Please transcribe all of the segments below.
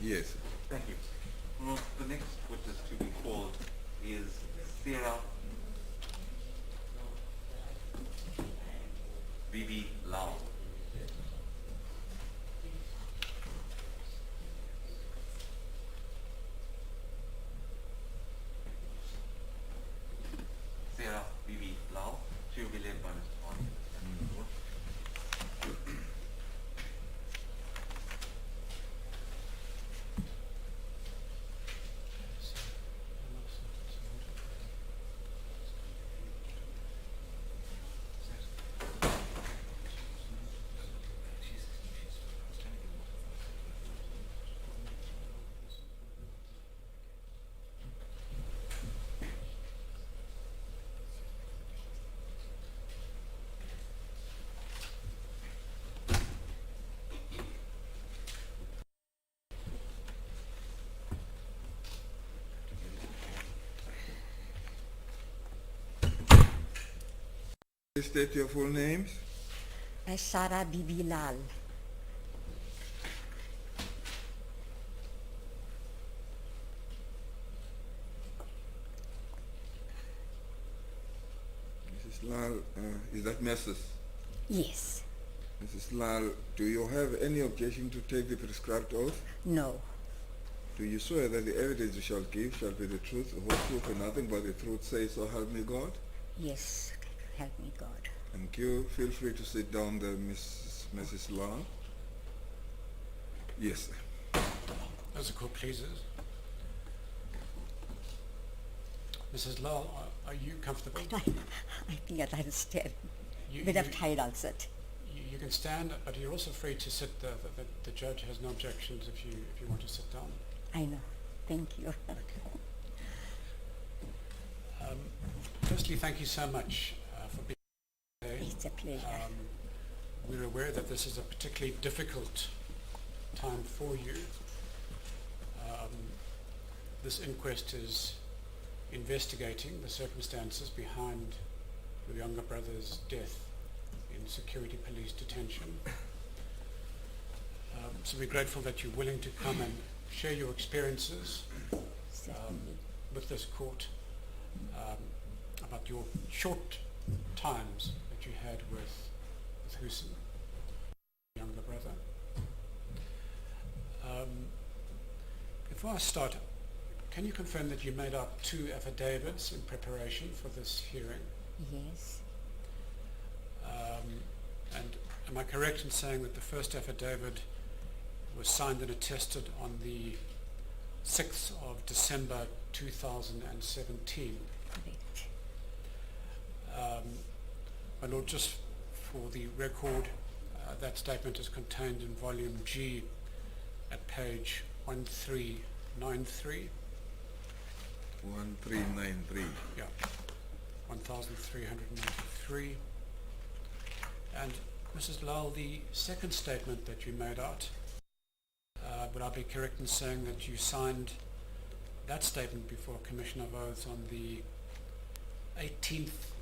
Yes. Thank you. Well, the next witness to be called is Sarah Bibi Lau. Sarah Bibi Lau. She will be led by Mr. Hawley. State your full names. Sarah Bibi Lal. Mrs. Lal, is that Mrs.? Yes. Mrs. Lal, do you have any objection to take the prescribed oath? No. Do you swear that the evidence you shall give shall be the truth, the whole truth, and nothing but the truth, say so help me God? Yes. Help me God. Thank you. Feel free to sit down there, Mrs. Lal. Yes, sir. As the court pleases. Mrs. Lal, are you comfortable? I think I'd like to stand. You- Bit of you- tired, I'll sit. You can stand, but you're also free to sit. The judge has no objections if you want to sit down. I know. Thank you. Firstly, thank you so much for being here today. It's a pleasure. We're aware that this is a particularly difficult time for you. This inquest is investigating the circumstances behind your younger brother's death in security police detention. So we're grateful that you're willing to come and share your experiences Certainly. with this court about your short times that you had with Hoosen, your younger brother. Before I start, can you confirm that you made up 2 affidavits in preparation for this hearing? Yes. And am I correct in saying that the first affidavit was signed and attested on the 6th of December 2017? Correct. My Lord, just for the record, that statement is contained in volume G at page 1393. 1393. Yeah, 1393. And Mrs. Lal, the second statement that you made out, would I be correct in saying that you signed that statement before Commission of Oaths on the 18th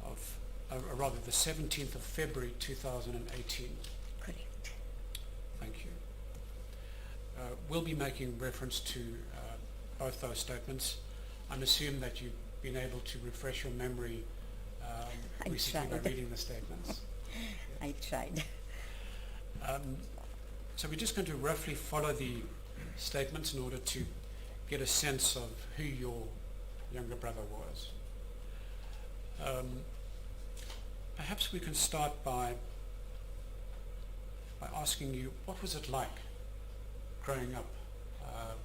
of, rather the 17th of February 2018? Correct. Thank you. We'll be making reference to both those statements. I'm assuming that you've been able to refresh your memory I recently by tried. reading the statements. I tried. So we're just going to roughly follow the statements in order to get a sense of who your younger brother was. Perhaps we can start by asking you, what was it like growing up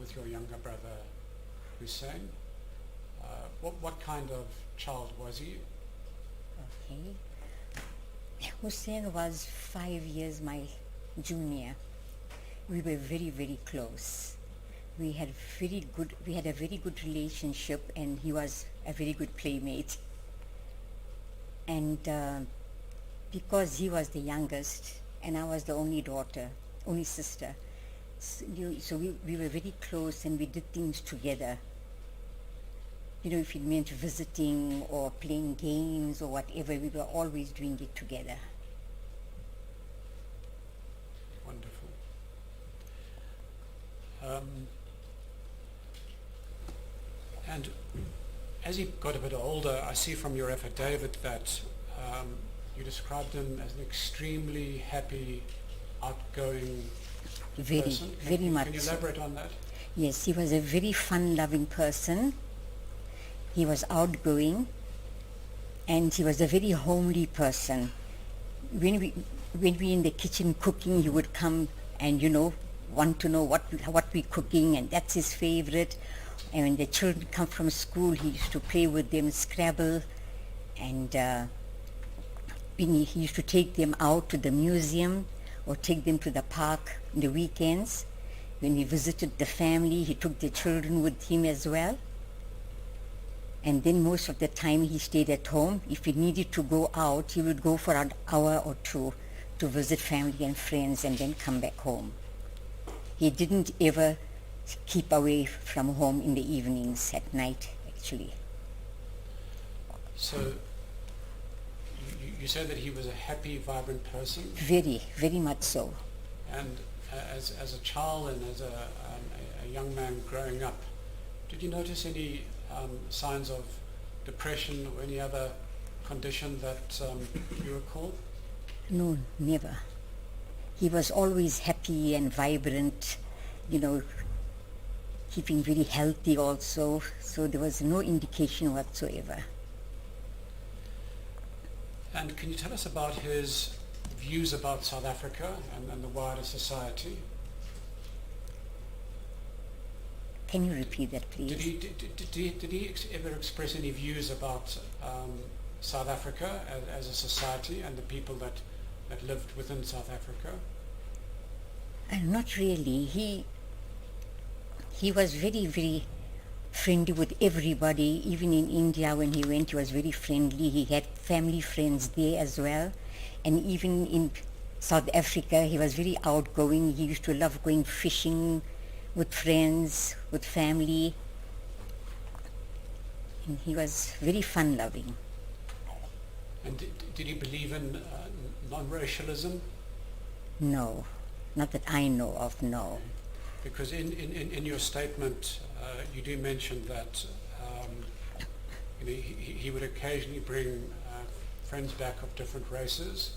with your younger brother Hussein? What kind of child was he? Okay. Hussein was 5 years my junior. We were very, very close. We had a very good relationship, and he was a very good playmate. And because he was the youngest and I was the only daughter, only sister, so we were very close, and we did things together. You know, if it meant visiting or playing games or whatever, we were always doing it together. Wonderful. he got a bit older, I see from your affidavit that you described him as an extremely happy, outgoing Very, person. very much Can you so. elaborate on that? Yes, he was a very fun-loving person. He was outgoing, and he was a very homely person. When we in the kitchen cooking, he would come and want to know what we're cooking, and that's his favorite. And when the children come from school, he used to play with them, Scrabble, and he used to take them out to the museum or take them to the park on the weekends. When he visited the family, he took the children with him as well. And then most of the time he stayed at home. If he needed to go out, he would go for an hour or two to visit family and friends and then come back home. He didn't ever keep away from home in the evenings, at night actually. So you say that he was a happy, vibrant person, Very, very much so. and as a child and as a young man growing up, did you notice any signs of depression or any other condition that you recall? No, never. He was always happy and vibrant, keeping very healthy also, so there was no indication whatsoever. And can you tell us about his views about South Africa and the wider society? Can you repeat that, please? Did he ever express any views about South Africa as a society and the people that lived within South Africa? Not really. He was very, very friendly with everybody. Even in India when he went, he was very friendly. He had family friends there as well. And even in South Africa, he was very outgoing. He used to love going fishing with friends, with family. And he was very fun-loving. And did he believe in non-racialism? No. Not that I know of, no. Because in your statement, you do mention that he would occasionally bring friends back of different races,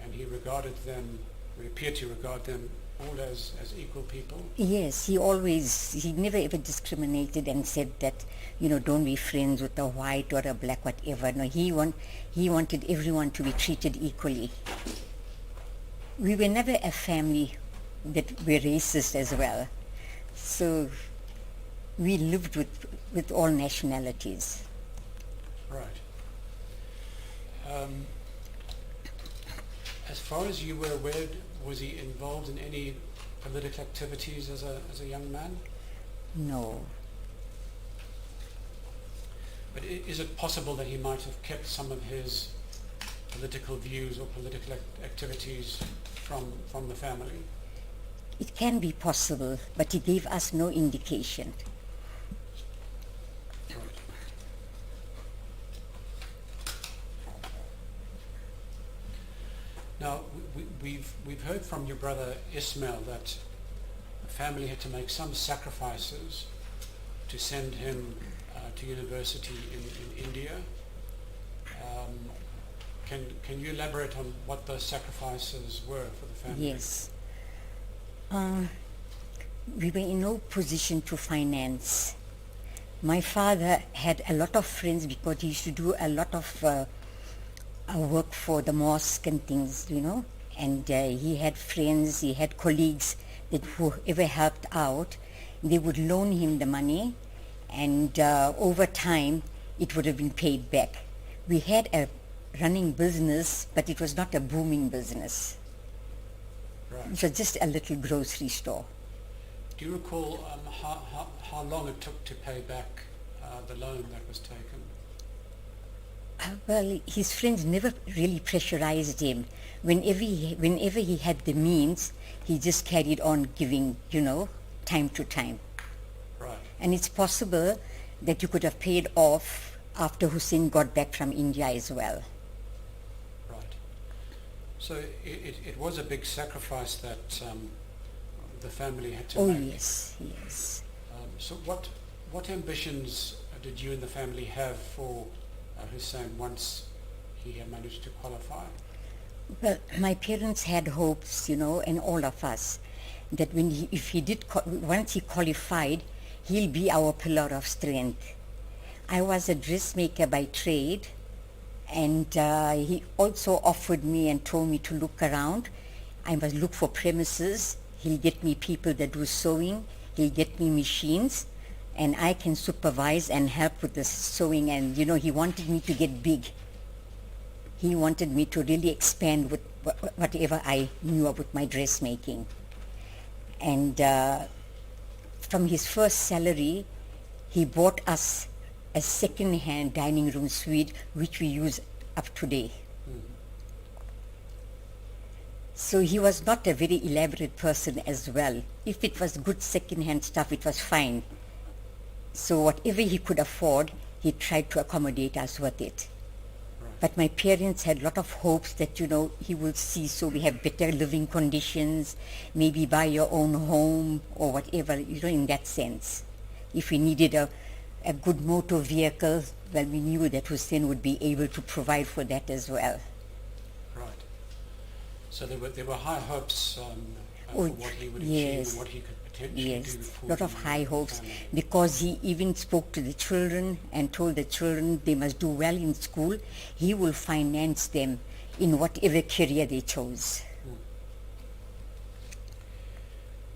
and he appeared to regard them all as equal people. Yes, he never ever discriminated and said that, don't be friends with a white or a black, whatever. No, he wanted everyone to be treated equally. We were never a family that were racist as well. So we lived with all nationalities. Right. As far as you were aware, was he involved in any political activities as a young man? No. But is it possible that he might have kept some of his political views or political activities from the family? It can be possible, but he gave us no indication. Right. Now, we've heard from your brother Ismail that the family had to make some sacrifices to send him to university in India. Can you elaborate on what those sacrifices were for the family? Yes. We were in no position to finance. My father had a lot of friends because he used to do a lot of work for the mosque and things, and he had friends, he had colleagues that whoever helped out, they would loan him the money, and over time it would have been paid back. We had a running business, but it was not a booming business. Right. It was just a little grocery store. Do you recall how long it took to pay back the loan that was taken? Well, his friends never really pressurized him. Whenever he had the means, he just carried on giving, time to time. Right. And it's possible that you could have paid off after Hussein got back from India as well. Right. So it was a big sacrifice that the family had to Oh make. yes. So what ambitions did you and the family have for Hoosen once he had managed to qualify? Well, my parents had hopes, and all of us, that once he qualified, he'll be our pillar of strength. I was a dressmaker by trade, and he also offered me and told me to look around. I must look for premises. He'll get me people that do sewing. He'll get me machines, and I can supervise and help with the sewing. And, he wanted me to get big. He wanted me to really expand with whatever I knew about my dressmaking. And from his first salary, he bought us a second-hand dining room suite, which we use up today. So he was not a very elaborate person as well. If it was good second-hand stuff, it was fine. So whatever he could afford, he tried to accommodate us with it. But my parents had a lot of hopes that, he will see, so we have better living conditions, maybe buy your own home or whatever, in that sense. If we needed a good motor vehicle, well, we knew that Hoosen would be able to provide for that as well. Right. So there were high hopes Oh, for what he would achieve yes. and what he could potentially Yes, do for a lot of the high hopes, family. because he even spoke to the children and told the children they must do well in school. He will finance them in whatever career they chose.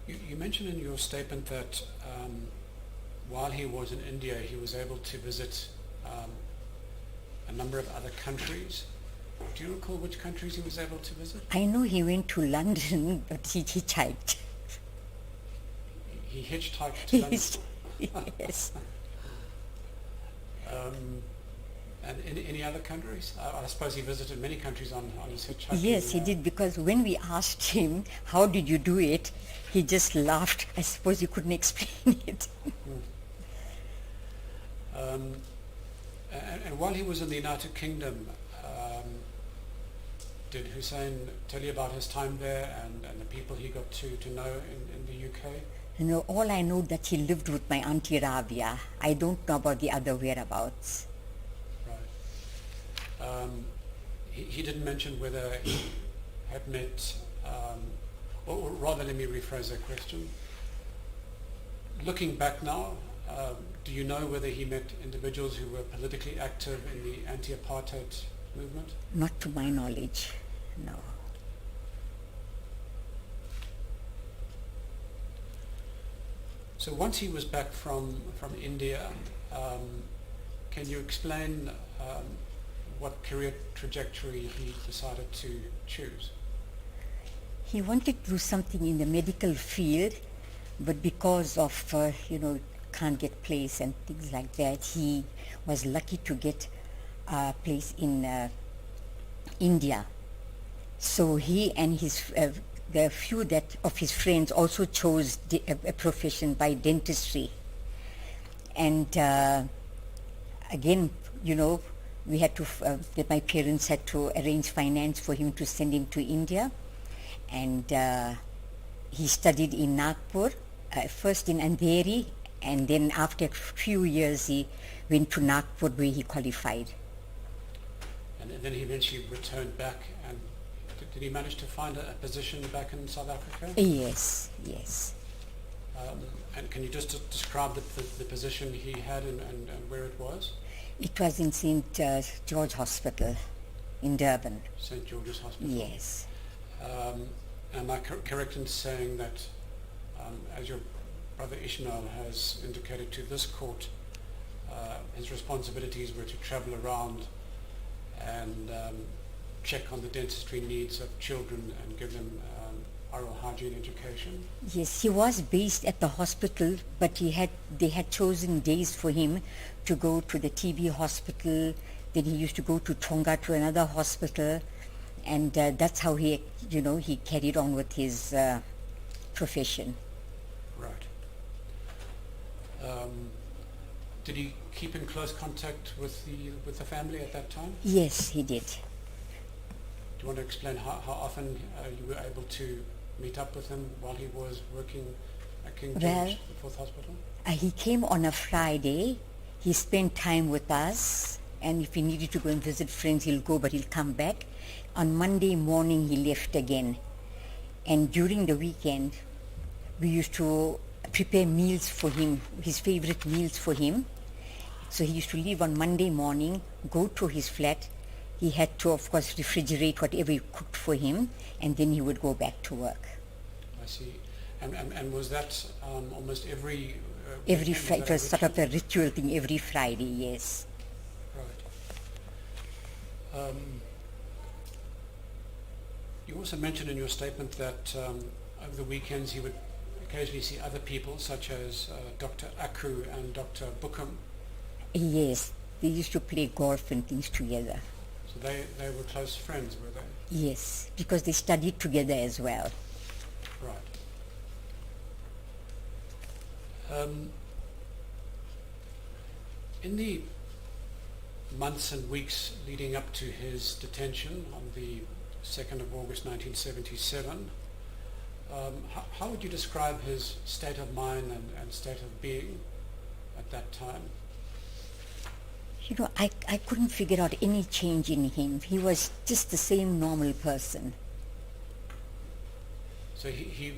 You mentioned in your statement that while he was in India, he was able to visit a number of other countries. Do you recall which countries he was able to visit? I know he went to London, but he hitchhiked. He hitchhiked to London. Yes. And any other countries? I suppose he visited many countries on his hitchhiking. Yes, he did, because when we asked him, how did you do it, he just laughed. I suppose he couldn't explain it. And while he was in the United Kingdom, did Hoosen tell you about his time there and the people he got to know in the UK? All I know that he lived with my Auntie Rabia. I don't know about the other whereabouts. Right. He didn't mention whether he had met, or rather let me rephrase that question. Looking back now, do you know whether he met individuals who were politically active in the anti-apartheid movement? Not to my knowledge, no. So once he was back from India, can you explain what career trajectory he decided to choose? He wanted to do something in the medical field, but because of, can't get place and things like that, he was lucky to get a place in India. So he and the few of his friends also chose a profession by dentistry. And again, we had to, my parents had to arrange finance for him to send him to India. And he studied in Nagpur, first in Andheri, and then after a few years he went to Nagpur where he qualified. And then he eventually returned back, and did he manage to find a position back in South Africa? Yes, yes. And can you just describe the position he had and where it was? It was in St. George Hospital in Durban. St. George's Hospital? Yes. Am I correct in saying that, as your brother Ishmael has indicated to this court, his responsibilities were to travel around and check on the dentistry needs of children and give them oral hygiene education? Yes, he was based at the hospital, but they had chosen days for him to go to the TB hospital. Then he used to go to Tonga to another hospital, and that's how he carried on with his profession. Right. Did he keep in close contact with the family at that time? Yes, he did. Do you want to explain how often you were able to meet up with him while he was working at King George, the Fourth Hospital? He came on a Friday. He spent time with us, and if he needed to go and visit friends, he'll go, but he'll come back. On Monday morning, he left again. And during the weekend, we used to prepare meals for him, his favorite meals for him. So he used to leave on Monday morning, go to his flat. He had to, of course, refrigerate whatever he cooked for him, and then he would go back to work. I see. And was that almost every Every weekend? Friday, Was it that was a sort of ritual? a ritual thing every Friday, yes. Right. You also mentioned in your statement that over the weekends he would occasionally see other people, such as Dr. Aku and Dr. Bukum. Yes, they used to play golf and things together. So they were close friends, were they? Yes, because they studied together as well. Right. In the months and weeks leading up to his detention on the 2nd of August 1977, how would you describe his state of mind and state of being at that time? You know, I couldn't figure out any change in him. He was just the same normal person. So he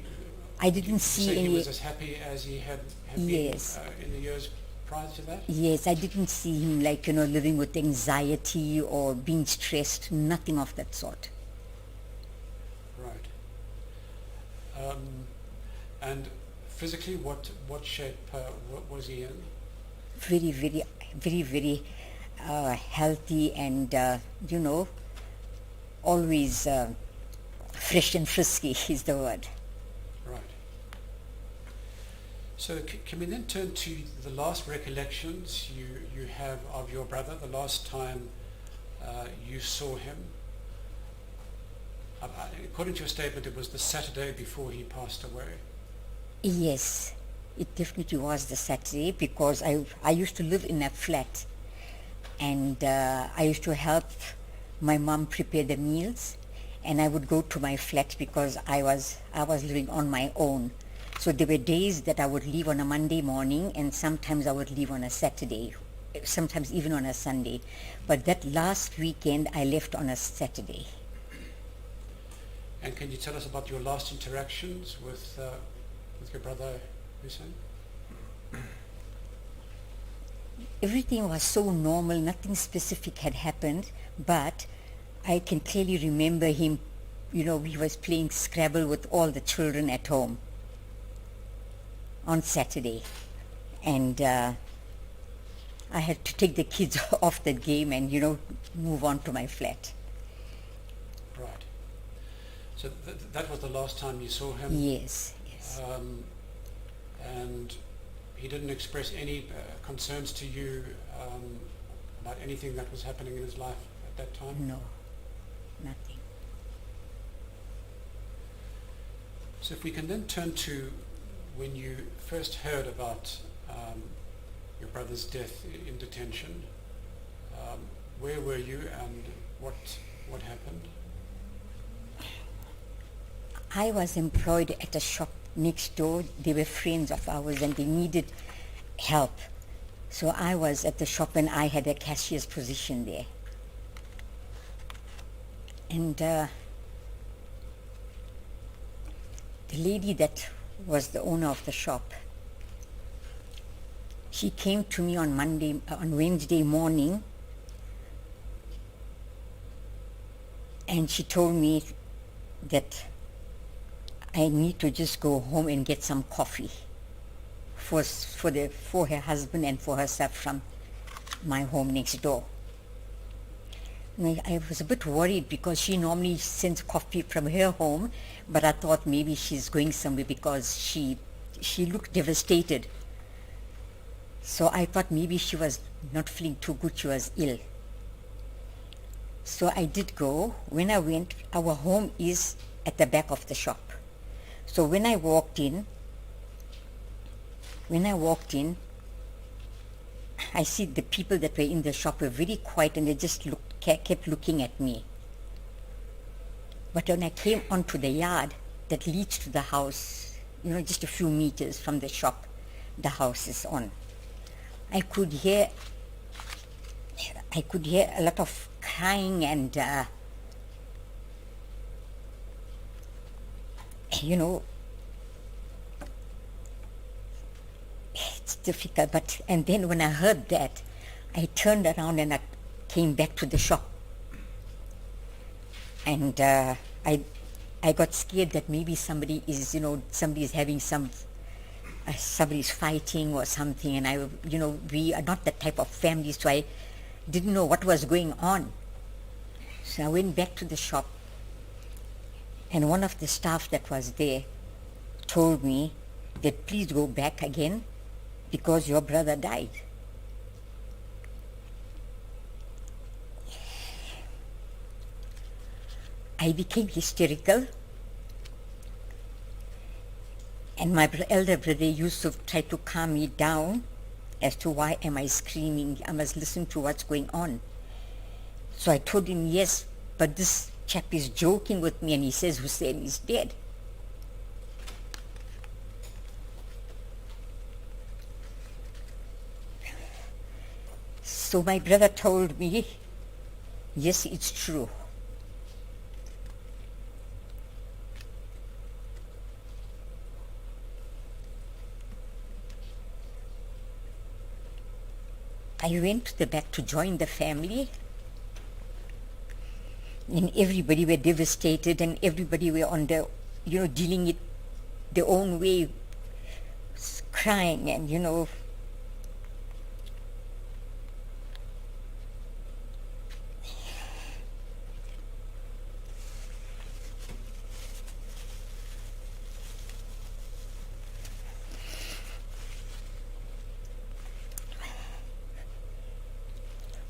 I didn't did you see say any... he was as happy as he had Yes. been in the years prior to that? Yes, I didn't see him like, living with anxiety or being stressed, nothing of that sort. Right. And physically, what shape what was he in? Very, very, very, very healthy and, always fresh and frisky is the word. Right. So can we then turn to the last recollections you have of your brother, the last time you saw him? According to your statement, it was the Saturday before he passed away. Yes, it definitely was the Saturday because I used to live in a flat, and I used to help my mom prepare the meals, and I would go to my flat because I was living on my own. So there were days that I would leave on a Monday morning, and sometimes I would leave on a Saturday, sometimes even on a Sunday. But that last weekend I left on a Saturday. And can you tell us about your last interactions with your brother Hoosen? Everything was so normal, nothing specific had happened, but I can clearly remember him, he was playing Scrabble with all the children at home on Saturday. And I had to take the kids off the game and, move on to my flat. Right. So that was the last time you saw him? Yes. And he didn't express any concerns to you about anything that was happening in his life at that time? No, nothing. So if we can then turn to when you first heard about your brother's death in detention, where were you and what happened? I was employed at a shop next door. They were friends of ours and they needed help. So I was at the shop and I had a cashier's position there. And the lady that was the owner of the shop, she came to me on Wednesday morning, and she told me that I need to just go home and get some coffee for her husband and for herself from my home next door. And I was a bit worried because she normally sends coffee from her home, but I thought maybe she's going somewhere because she looked devastated. So I thought maybe she was not feeling too good, she was ill. So I did go. When I went, our home is at the back of the shop. So when I walked in, I see the people that were in the shop were very quiet and they just kept looking at me. But when I came onto the yard that leads to the house, just a few meters from the shop, the house is on. I could hear a lot of crying and you know, it's difficult. But and then when I heard that, I turned around and I came back to the shop, and I got scared that maybe somebody is having somebody's fighting or something, and we are not that type of family, so I didn't know what was going on. So I went back to the shop, and one of the staff that was there told me that please go back again because your brother died. I became hysterical, and my elder brother Yusuf tried to calm me down as to why am I screaming. I must listen to what's going on. So I told him, yes, but this chap is joking with me, and he says Hussein is dead. So my brother told me, yes, it's true. I went to the back to join the family, and everybody were devastated, and everybody were on the, dealing it their own way, crying, and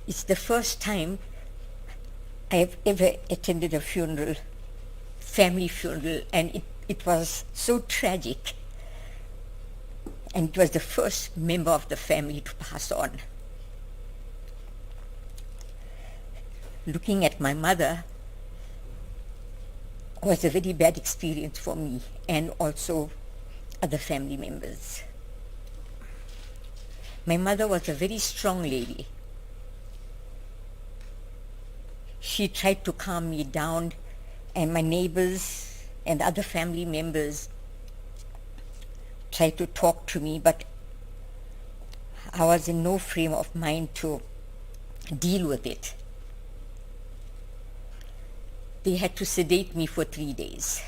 it's the first time I've ever attended a funeral, family funeral, and it was so tragic. And it was the first member of the family to pass on. Looking at my mother was a very bad experience for me and also other family members. My mother was a very strong lady. She tried to calm me down, and my neighbors and other family members tried to talk to me, but I was in no frame of mind to deal with it. They had to sedate me for 3 days.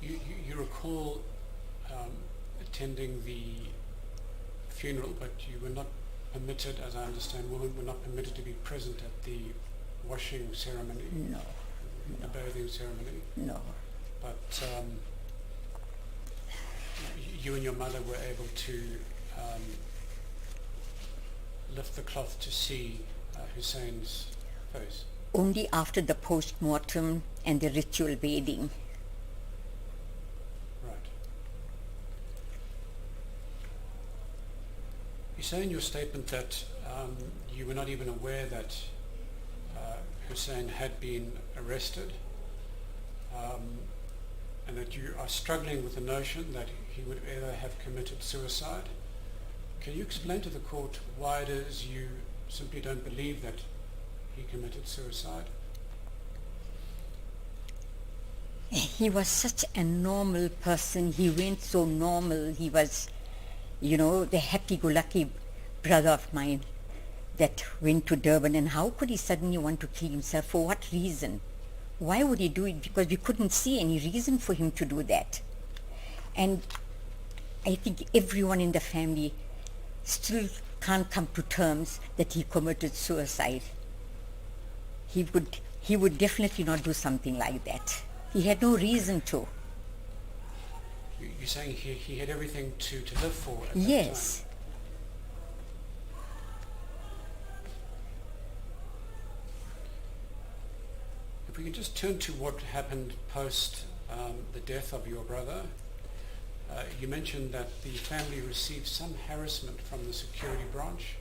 You recall attending the funeral, but you were not permitted, as I understand, women were not permitted to be present at the washing ceremony, No. the bathing ceremony. No. But you and your mother were able to lift the cloth to see Hussein's face. Only after the post-mortem and the ritual bathing. Right. You say in your statement that you were not even aware that Hussein had been arrested, and that you are struggling with the notion that he would either have committed suicide. Can you explain to the court why it is you simply don't believe that he committed suicide? He was such a normal person. He went so normal. He was, the happy-go-lucky brother of mine that went to Durban. And how could he suddenly want to kill himself? For what reason? Why would he do it? Because we couldn't see any reason for him to do that. And I think everyone in the family still can't come to terms that he committed suicide. He would definitely not do something like that. He had no reason to. You're saying he had everything to live for at that Yes. time? If we can just turn to what happened post the death of your brother. You mentioned that the family received some harassment from the security branch.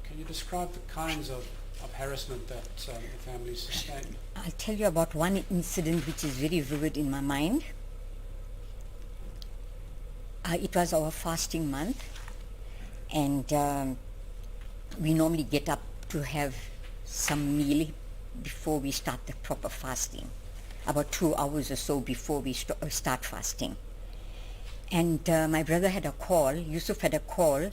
Can you describe the kinds of harassment that the family sustained? I'll tell you about one incident which is very vivid in my mind. It was our fasting month, and we normally get up to have some meal before we start the proper fasting, about 2 hours or so before we start fasting. And my brother had a call, Yusuf had a call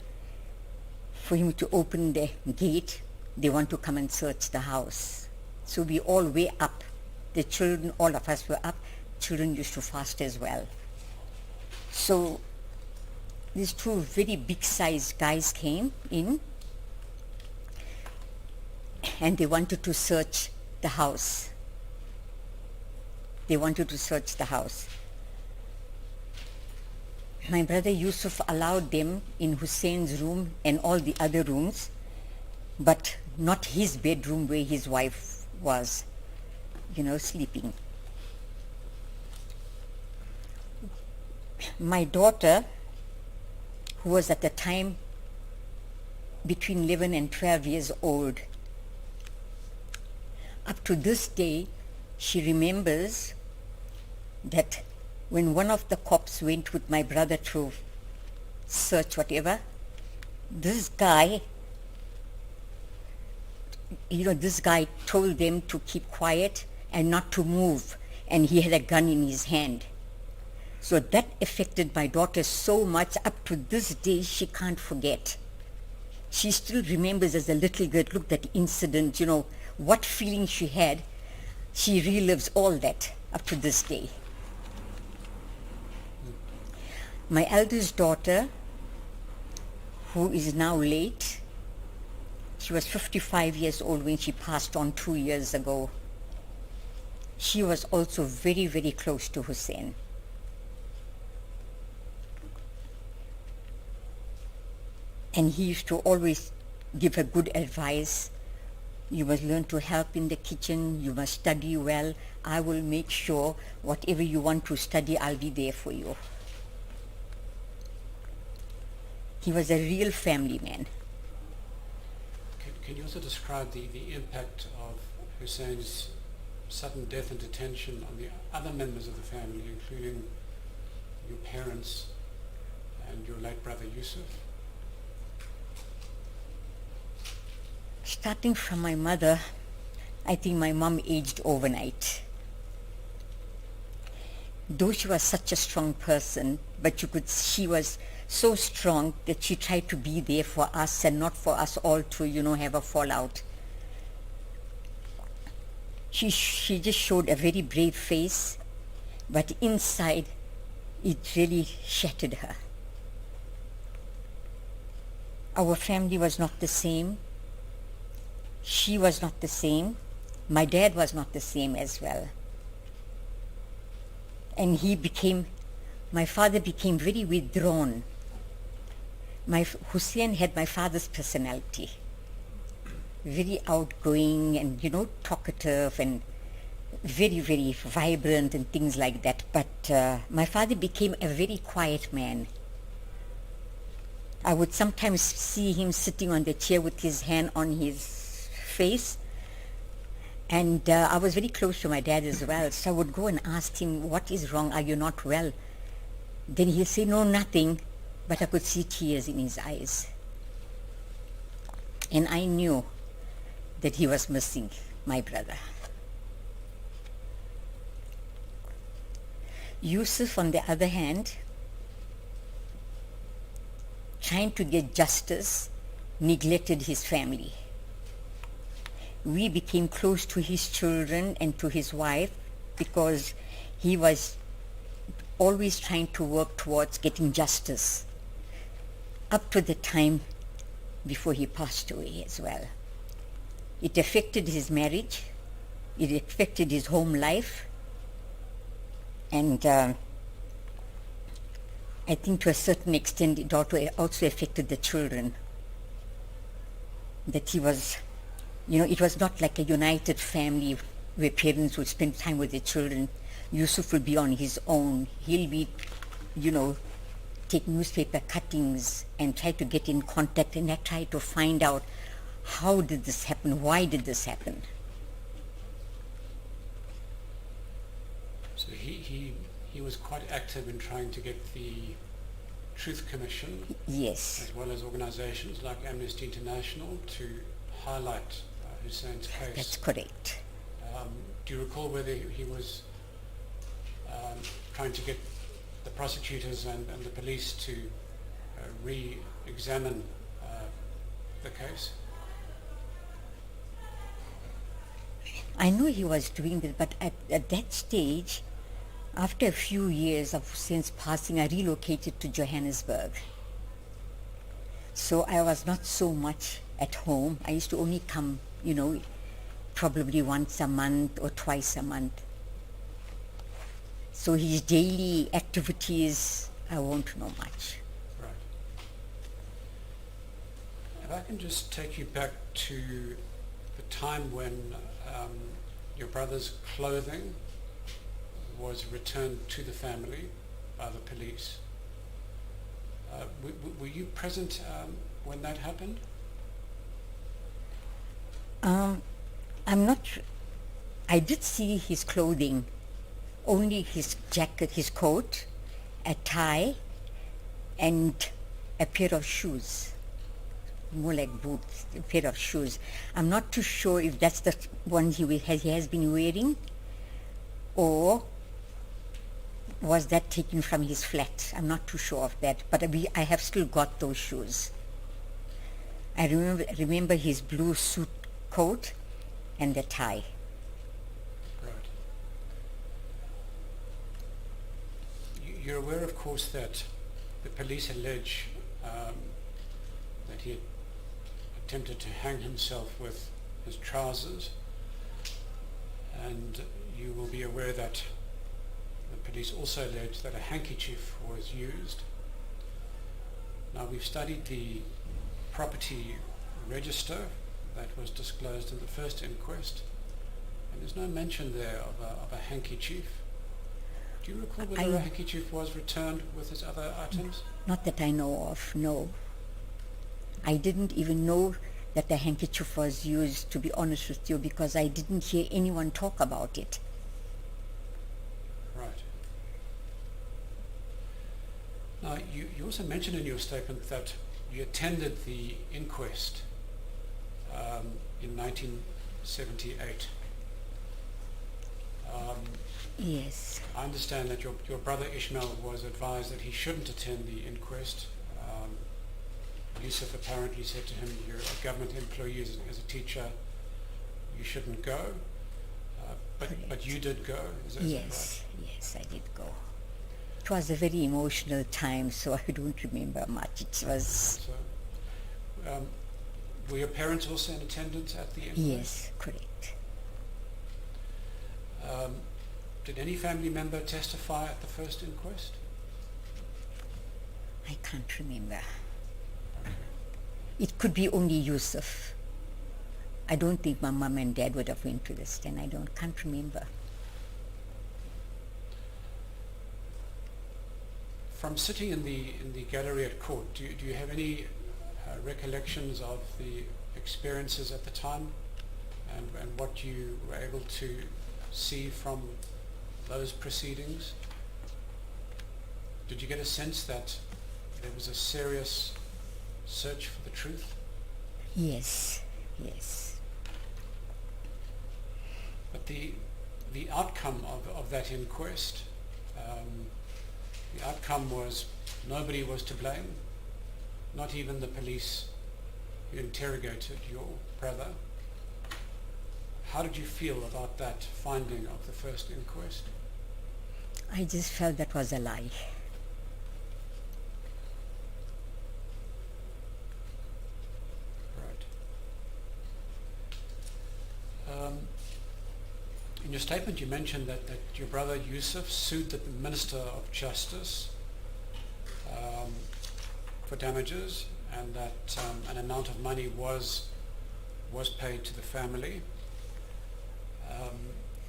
for him to open the gate. They want to come and search the house. So we all were up. The children, all of us were up. Children used to fast as well. So these two very big-sized guys came in, and they wanted to search the house. They wanted to search the house. My brother Yusuf allowed them in Hussein's room and all the other rooms, but not his bedroom where his wife was, sleeping. My daughter, who was at the time between 11 and 12 years old, up to this day, she remembers that when one of the cops went with my brother to search whatever, this guy told them to keep quiet and not to move, and he had a gun in his hand. So that affected my daughter so much. Up to this day, she can't forget. She still remembers as a little girl, look, that incident, what feeling she had. She relives all that up to this day. My eldest daughter, who is now late, she was 55 years old when she passed on 2 years ago. She was also very, very close to Hussein. And he used to always give her good advice. You must learn to help in the kitchen. You must study well. I will make sure whatever you want to study, I'll be there for you. He was a real family man. Can you also describe the impact of Hussein's sudden death and detention on the other members of the family, including your parents and your late brother Yusuf? Starting from my mother, I think my mom aged overnight. Though she was such a strong person, but she was so strong that she tried to be there for us and not for us all to, have a fallout. She just showed a very brave face, but inside it really shattered her. Our family was not the same. She was not the same. My dad was not the same as well. And my father became very withdrawn. Hussein had my father's personality. Very outgoing and, talkative and very, very vibrant and things like that. But my father became a very quiet man. I would sometimes see him sitting on the chair with his hand on his face, and I was very close to my dad as well, so I would go and ask him, what is wrong, are you not well? Then he'd say, no, nothing, but I could see tears in his eyes. And I knew that he was missing my brother. Yusuf, on the other hand, trying to get justice, neglected his family. We became close to his children and to his wife because he was always trying to work towards getting justice up to the time before he passed away as well. It affected his marriage, it affected his home life, and I think to a certain extent it also affected the children. That he was, it was not like a united family where parents would spend time with their children. Yusuf will be on his own. He'll be, take newspaper cuttings and try to get in contact and try to find out how did this happen? Why did this happen? So he was quite active in trying to get the Truth Commission, Yes, as well as organizations like Amnesty International, to highlight Husein's case. that's correct. Do you recall whether he was trying to get the prosecutors and the police to re-examine the case? I know he was doing this, but at that stage, after a few years of since passing, I relocated to Johannesburg. So I was not so much at home. I used to only come, probably once a month or twice a month. So his daily activities, I won't know much. Right. If I can just take you back to the time when your brother's clothing was returned to the family by the police. Were you present when that happened? I'm not. I did see his clothing, only his jacket, his coat, a tie, and a pair of shoes. More like boots, a pair of shoes. I'm not too sure if that's the one he has been wearing, or was that taken from his flat. I'm not too sure of that, but I have still got those shoes. I remember his blue suit coat and the tie. Right. You're aware, of course, that the police allege that he had attempted to hang himself with his trousers, and you will be aware that the police also allege that a handkerchief was used. Now, we've studied the property register that was disclosed in the first inquest, and there's no mention there of a handkerchief. Do you recall whether a handkerchief was returned with his other items? Not that I know of, no. I didn't even know that the handkerchief was used, to be honest with you, because I didn't hear anyone talk about it. Right. Now, you also mentioned in your statement that you attended the inquest in 1978. Yes. I understand that your brother Ishmael was advised that he shouldn't attend the inquest. Yusuf apparently said to him, "You're a government employee as a teacher, you shouldn't go." But you did go, is that Yes, yes, I did go. It was a very emotional time, so I don't remember much. It was... So, were your parents also in attendance at the inquest? Yes, correct. Did any family member testify at the first inquest? I can't remember. It could be only Yusuf. I don't think my mum and dad would have went to this, and can't remember. From sitting in the gallery at court, do you have any recollections of the experiences at the time, and what you were able to see from those proceedings? Did you get a sense that there was a serious search for the truth? Yes, yes. But the outcome of that inquest, the outcome was nobody was to blame, not even the police who interrogated your brother. How did you feel about that finding of the first inquest? I just felt that was a lie. Right. In your statement you mentioned that your brother Yusuf sued the Minister of Justice for damages, and that an amount of money was paid to the family.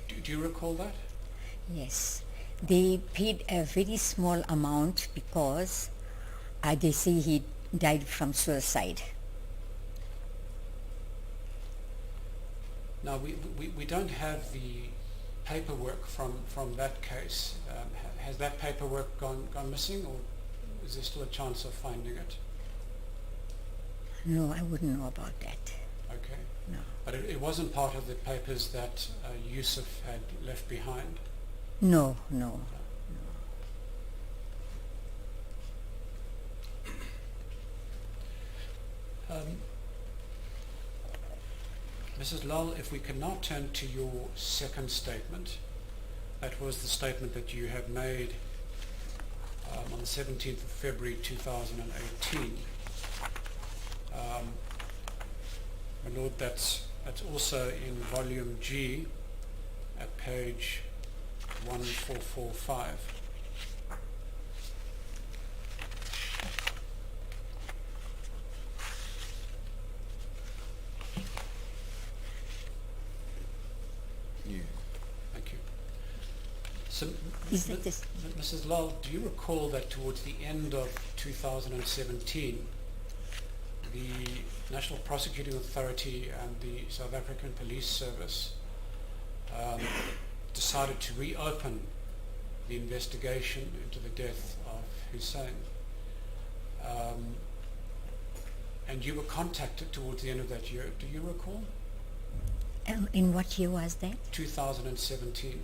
Do you recall that? Yes. They paid a very small amount because they say he died from suicide. Now, we don't have the paperwork from that case. Has that paperwork gone missing, or is there still a chance of finding it? No, I wouldn't know about that. Okay. No. But it wasn't part of the papers that Yusuf had left behind? No, no. Mrs. Lull, if we can now turn to your second statement. That was the statement that you had made on the 17th of February 2018. My Lord, that's also in volume G at page 1445. Yeah. Thank you. So, Is that this? Mrs. Lull, do you recall that towards the end of 2017, the National Prosecuting Authority and the South African Police Service decided to reopen the investigation into the death of Hussein? And you were contacted towards the end of that year. Do you recall? In what year was that? 2017.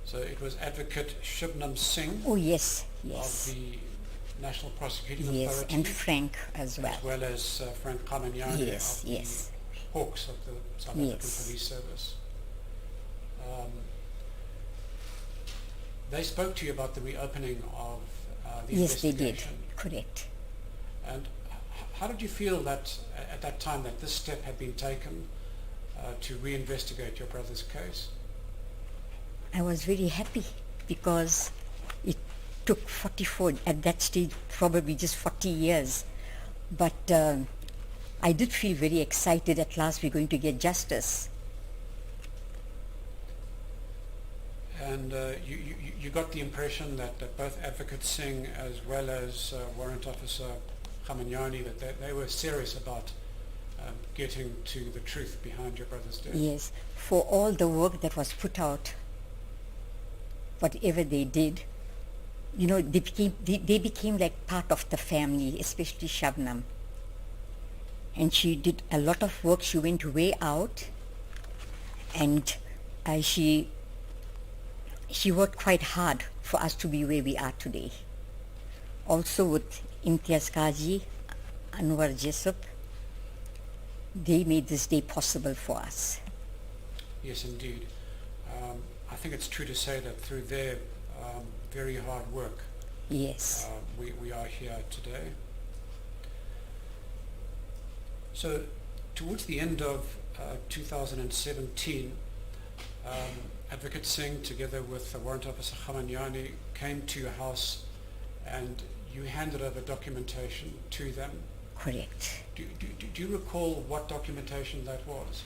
So it was Advocate Shubnam Singh Oh, yes, of yes. the National Prosecuting Yes, Authority, and Frank as well. as well as Frank Kamanyane Yes, of yes. the Hawks of the South African Yes. Police Service. They spoke to you about the reopening of the Yes, they did. investigation. Correct. And how did you feel that at that time that this step had been taken to reinvestigate your brother's case? I was very happy because it took 44, at that stage probably just 40 years. But I did feel very excited. At last we're going to get justice. And you got the impression that both Advocate Singh as well as Warrant Officer Kamanyane, that they were serious about getting to the truth behind your brother's death? Yes, for all the work that was put out, whatever they did, you know, they became like part of the family, especially Shabnam. And she did a lot of work. She went way out, and she worked quite hard for us to be where we are today. Also with Imtiaz Kaji, Anwar Jessup, they made this day possible for us. Yes, indeed. I think it's true to say that through their very hard work, Yes. we are here today. So, towards the end of 2017, Advocate Singh, together with Warrant Officer Kamanyane, came to your house and you handed over documentation to them. Correct. Do you recall what documentation that was?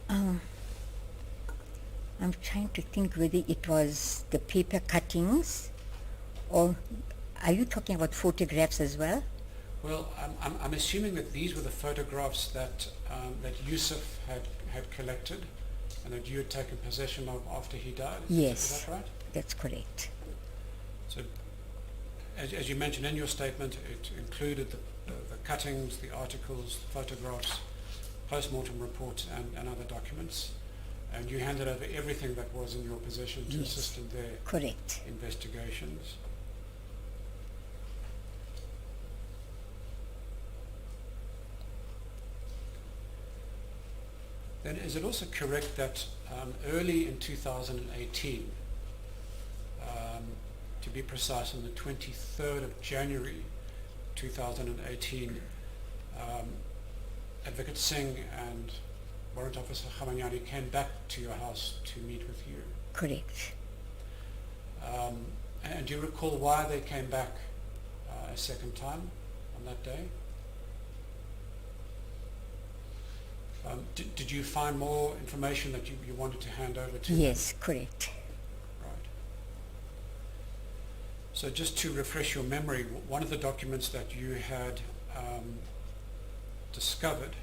I'm trying to think whether it was the paper cuttings, or are you talking about photographs as well? Well, I'm assuming that these were the photographs that Yusuf had collected and that you had taken possession of after he died. Yes. Is that right? That's correct. So, as you mentioned in your statement, it included the cuttings, the articles, the photographs, post-mortem reports, and other documents. And you handed over everything that was in your possession to Yes. assist in their Correct. investigations. Then is it also correct that early in 2018, to be precise, on the 23rd of January 2018, Advocate Singh and Warrant Officer Kamanyane came back to your house to meet with you? Correct. And do you recall why they came back a second time on that day? Did you find more information that you wanted to hand over to them? Yes, correct. Right. So just to refresh your memory, one of the documents that you had discovered,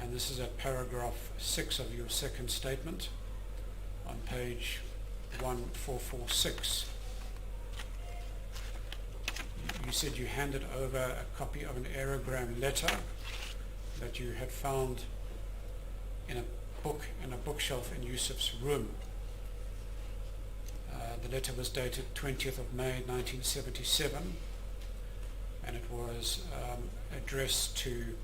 and this is at paragraph 6 of your second statement on page 1446. You said you handed over a copy of an aerogram letter that you had found in a bookshelf in Yusuf's room. The letter was dated 20th of May 1977, and it was addressed to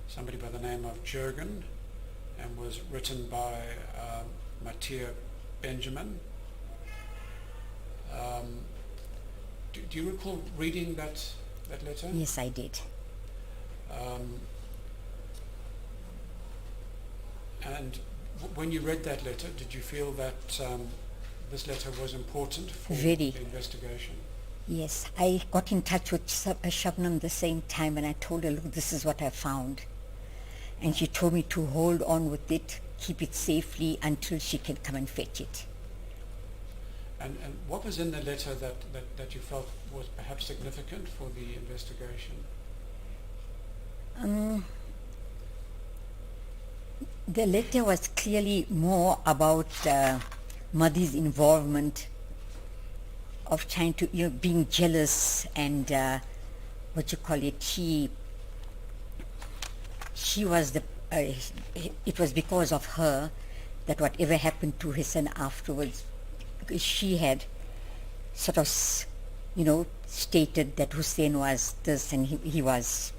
somebody by the name of Jurgen, and was written by Mattia Benjamin. Do you recall reading that letter? Yes, I did. And when you read that letter, did you feel that this letter was important for Very. the investigation? Yes, I got in touch with Shabnam the same time, and I told her, look, this is what I found. And she told me to hold on with it, keep it safely until she can come and fetch it. And what was in the letter that you felt was perhaps significant for the investigation? The letter was clearly more about Madhi's involvement of trying to, being jealous and she was it was because of her that whatever happened to his son afterwards, because she had sort of, stated that Hussein was this and he was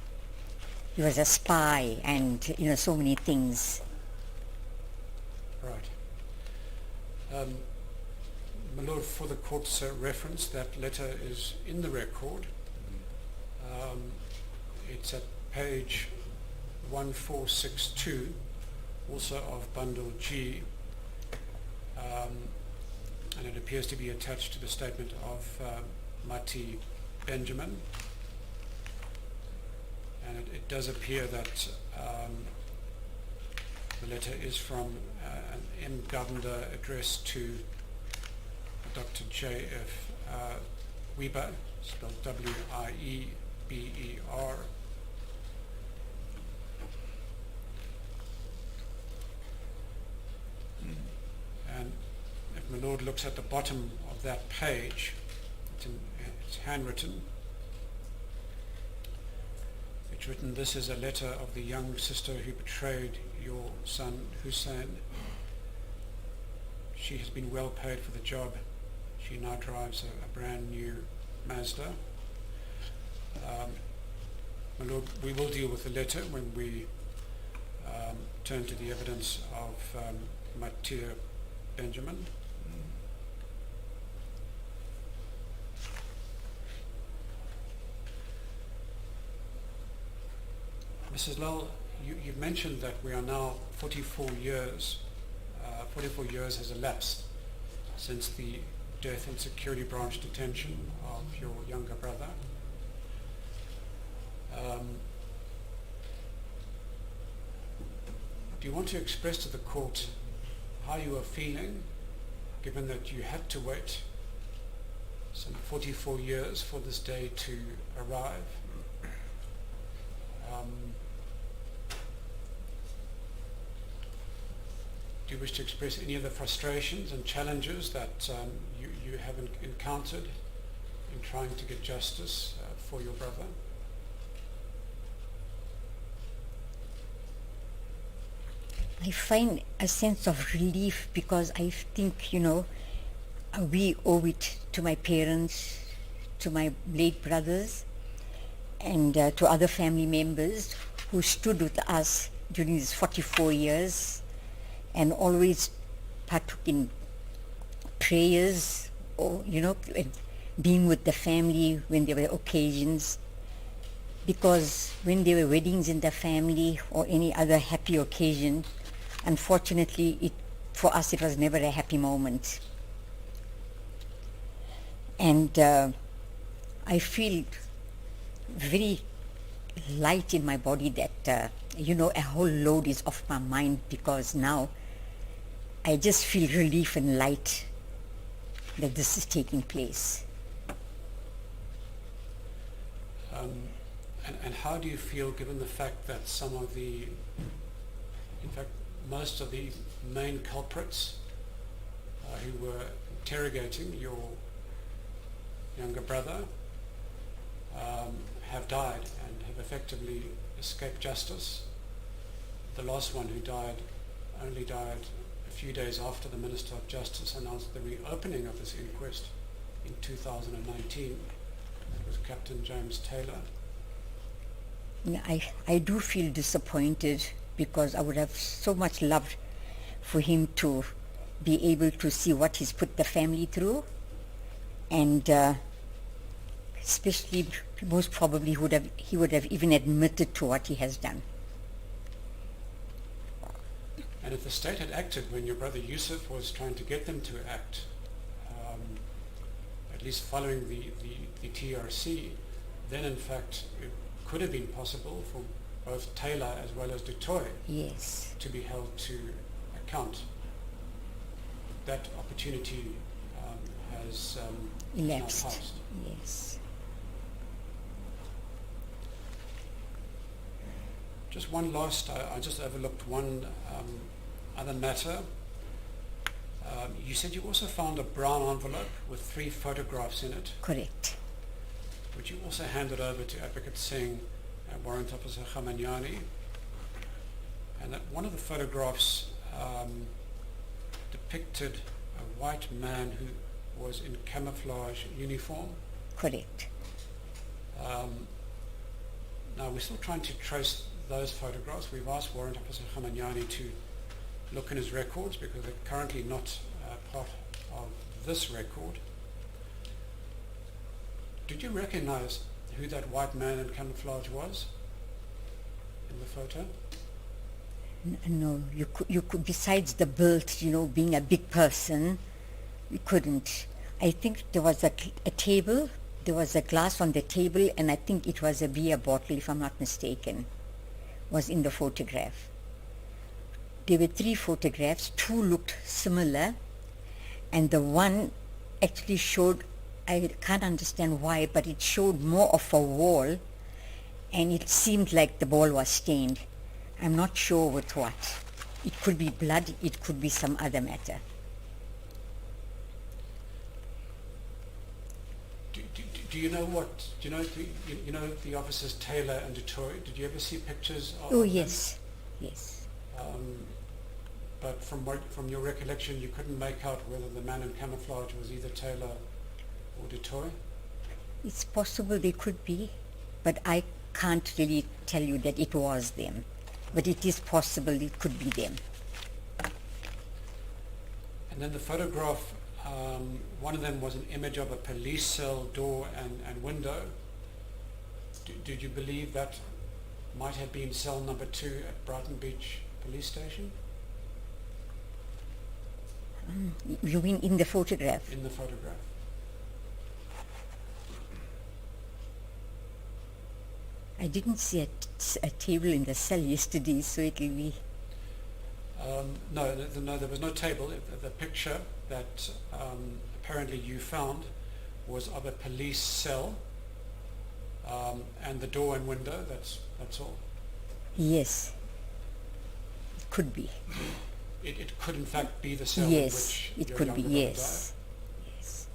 a spy and, so many things. Right. My Lord, for the court's reference, that letter is in the record. It's at page 1462, also of Bundle G, and it appears to be attached to the statement of Mati Benjamin. And it does appear that the letter is from an M. Governor addressed to Dr. J.F. Weber, spelled W-I-E-B-E-R. And if my Lord looks at the bottom of that page, it's handwritten. It's written, "This is a letter of the young sister who betrayed your son Hussein. She has been well paid for the job. She now drives a brand new Mazda." My Lord, we will deal with the letter when we turn to the evidence of Mattia Benjamin. Mrs. Lull, you've mentioned that we are now 44 years has elapsed since the death and security branch detention of your younger brother. Do you want to express to the court how you are feeling, given that you had to wait some 44 years for this day to arrive? Do you wish to express any of the frustrations and challenges that you have encountered in trying to get justice for your brother? I find a sense of relief because I think, we owe it to my parents, to my late brothers, and to other family members who stood with us during these 44 years and always partook in prayers or, being with the family when there were occasions. Because when there were weddings in the family or any other happy occasion, unfortunately, for us it was never a happy moment. And I feel very light in my body that, a whole load is off my mind, because now I just feel relief and light that this is taking place. And how do you feel given the fact that some of the, in fact, most of the main culprits who were interrogating your younger brother have died and have effectively escaped justice? The last one who died only died a few days after the Minister of Justice announced the reopening of this inquest in 2019. That was Captain James Taylor. Yeah, I do feel disappointed because I would have so much loved for him to be able to see what he's put the family through, and especially most probably he would have even admitted to what he has done. And if the state had acted when your brother Yusuf was trying to get them to act, at least following the TRC, then in fact it could have been possible for both Taylor as well as Dutoy Yes. to be held to account. That opportunity has now Elapsed. passed. Yes. Just one last, I just overlooked one other matter. You said you also found a brown envelope with 3 photographs in it, Correct. which you also handed over to Advocate Singh and Warrant Officer Khamanyani. And that one of the photographs depicted a white man who was in camouflage uniform. Correct. Now we're still trying to trace those photographs. We've asked Warrant Officer Khamanyani to look in his records because they're currently not part of this record. Did you recognize who that white man in camouflage was in the photo? No, you could, besides the build, being a big person, you couldn't. I think there was a table, there was a glass on the table, and I think it was a beer bottle, if I'm not mistaken, was in the photograph. There were 3 photographs, 2 looked similar, and the one actually showed, I can't understand why, but it showed more of a wall, and it seemed like the wall was stained. I'm not sure with what. It could be blood, it could be some other matter. Do you know what? Do you know the officers Taylor and Dutoy? Did you ever see pictures of Oh them? yes, yes. But from your recollection, you couldn't make out whether the man in camouflage was either Taylor or Dutoy? It's possible they could be, but I can't really tell you that it was them. But it is possible it could be them. And then the photograph, one of them was an image of a police cell door and window. Did you believe that might have been cell number 2 at Brighton Beach Police Station? You mean in the photograph? In the photograph. I didn't see a table in the cell yesterday, so it will be... No, there was no table. The picture that apparently you found was of a police cell and the door and window. That's all. Yes, it could be. It could in fact be the cell in Yes, which it your could be, younger brother yes. Yes.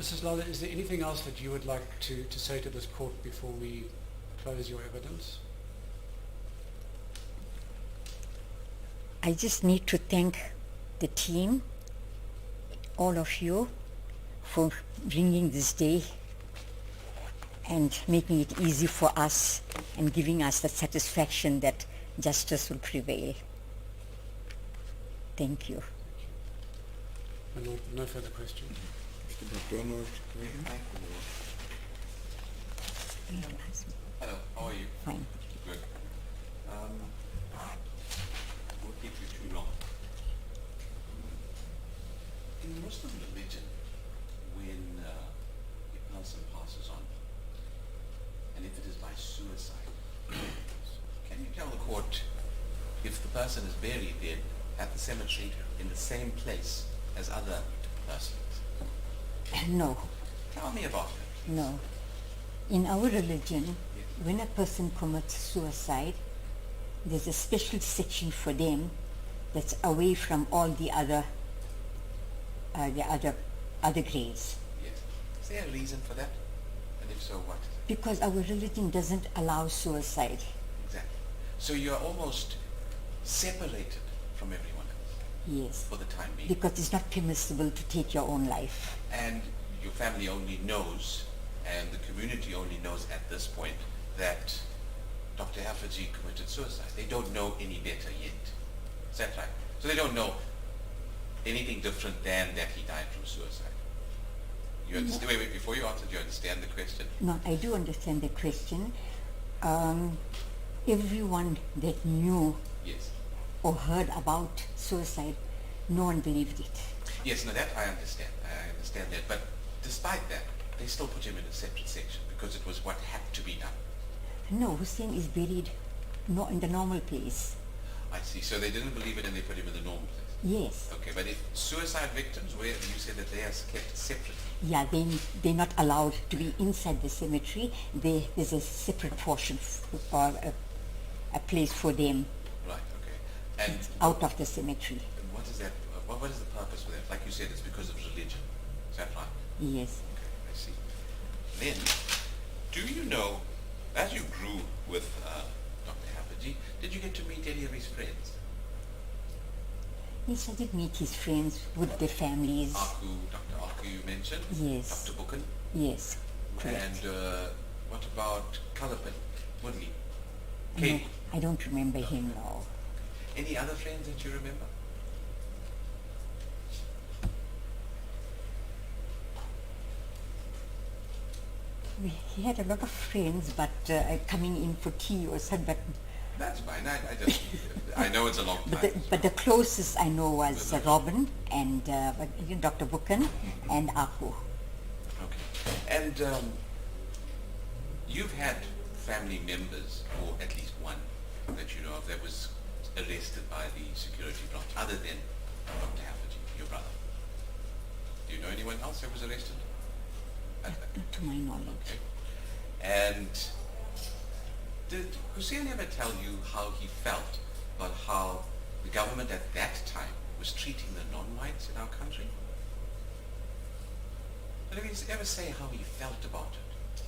Mrs. Lala, is there anything else that you would like to say to this court before we close your evidence? I just need to thank the team, all of you, for bringing this day and making it easy for us and giving us the satisfaction that justice will prevail. Thank you. No further questions. Mr. McDonald, Hello, how are you? Fine. Good. Won't keep you too long. In Muslim religion, when a person passes on, and if it is by suicide, can you tell the court if the person is buried then at the cemetery in the same place as other persons? No, Tell me about it. no. In our religion, Yes. when a person commits suicide, there's a special section for them that's away from all the other graves. Yes. Is there a reason for that? And if so, what? Because our religion doesn't allow suicide. Exactly. So you are almost separated from everyone else Yes. for the time being. Because it's not permissible to take your own life. And your family only knows, and the community only knows at this point, that Dr. Haffejee committed suicide. They don't know any better yet. Is that right? So they don't know anything different than that he died from suicide. You understand? Wait, before you answer, do you understand the question? No, I do understand the question. Everyone that knew Yes. or heard about suicide, no one believed it. Yes, no, that I understand. I understand that. But despite that, they still put him in a separate section because it was what had to be done. No, Hussein is buried in the normal place. I see. So they didn't believe it and they put him in the normal place. Yes. Okay, but if suicide victims, where you said that they are kept separately. Yeah, they're not allowed to be inside the cemetery. There's a separate portion or a place for them Right, okay. And out of the cemetery. what is that? What is the purpose for that? Like you said, it's because of religion. Is that right? Yes. Okay, I see. Then, do you know, as you grew with Dr. Haffejee, did you get to meet any of his friends? Yes, I did meet his friends with their families. Dr. Aku you mentioned? Yes. Dr. Buchan? Yes, correct. And what about Kalapin, Woodley? No, Katie? I don't remember him now. Any other friends that you remember? He had a lot of friends, but coming in for tea or something. But That's fine. I know it's a long time. But the closest I know was Robin and Dr. Buchan and Aku. Okay. And you've had family members, or at least one that you know of, that was arrested by the security branch, other than Dr. Haffejee, your brother. Do you know anyone else that was arrested? Not to my knowledge. Okay. And did Hussein ever tell you how he felt about how the government at that time was treating the non-whites in our country? Did he ever say how he felt about it?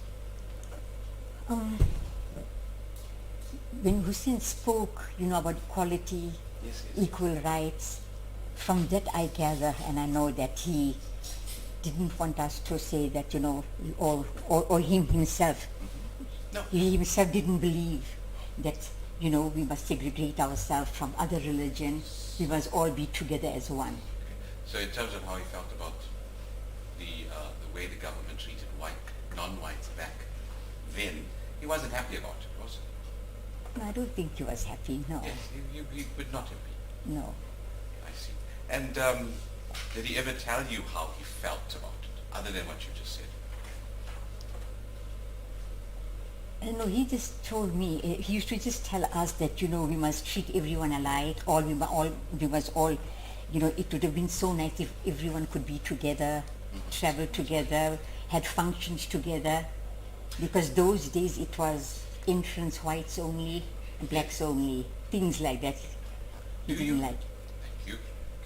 When Hussein spoke, about equality, Yes, yes. equal rights, from that I gather and I know that he didn't want us to say that, or him himself. No. He himself didn't believe that, we must segregate ourselves from other religions. We must all be together as one. So in terms of how he felt about the way the government treated non-whites back then, he wasn't happy about it, was he? No, I don't think he was happy, no. Yes, he would not have been. No. I see. And did he ever tell you how he felt about it, other than what you just said? No, he just told me, he used to just tell us that, we must treat everyone alike, we must all, it would have been so nice if everyone could be together, travel together, had functions together, because those days it was entrance whites only, blacks only, things like that. He didn't like. Thank you.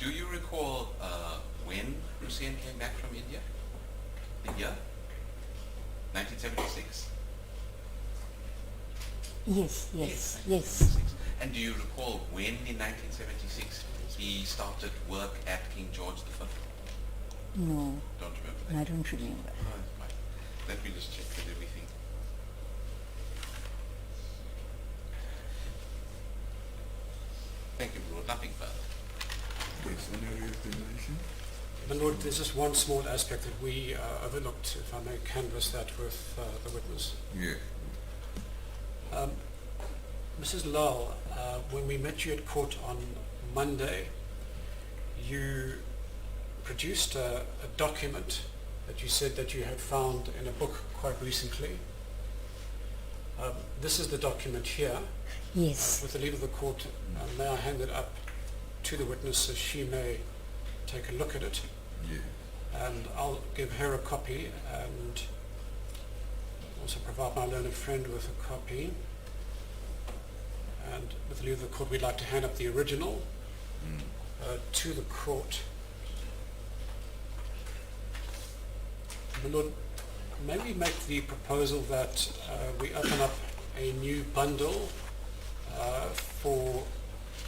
Do you recall when Hussein came back from India? The year? 1976? Yes. 1976. And do you recall when in 1976 he started work at King George V? No, Don't remember that? I don't remember. No, that's fine. Let me just check that everything. Thank you, Lord. Nothing further. Yes, any re-explanation? My Lord, there's just one small aspect that we overlooked, if I may canvass that with the witness. Yes. Mrs. Lal, when we met you at court on Monday, you produced a document that you said that you had found in a book quite recently. This is the document here. Yes. With the leave of the court, may I hand it up to the witness so she may take a look at it. Yeah. And I'll give her a copy and also provide my learned friend with a copy. And with the leave of the court, we'd like to hand up the original to the court. My Lord, may we make the proposal that we open up a new bundle for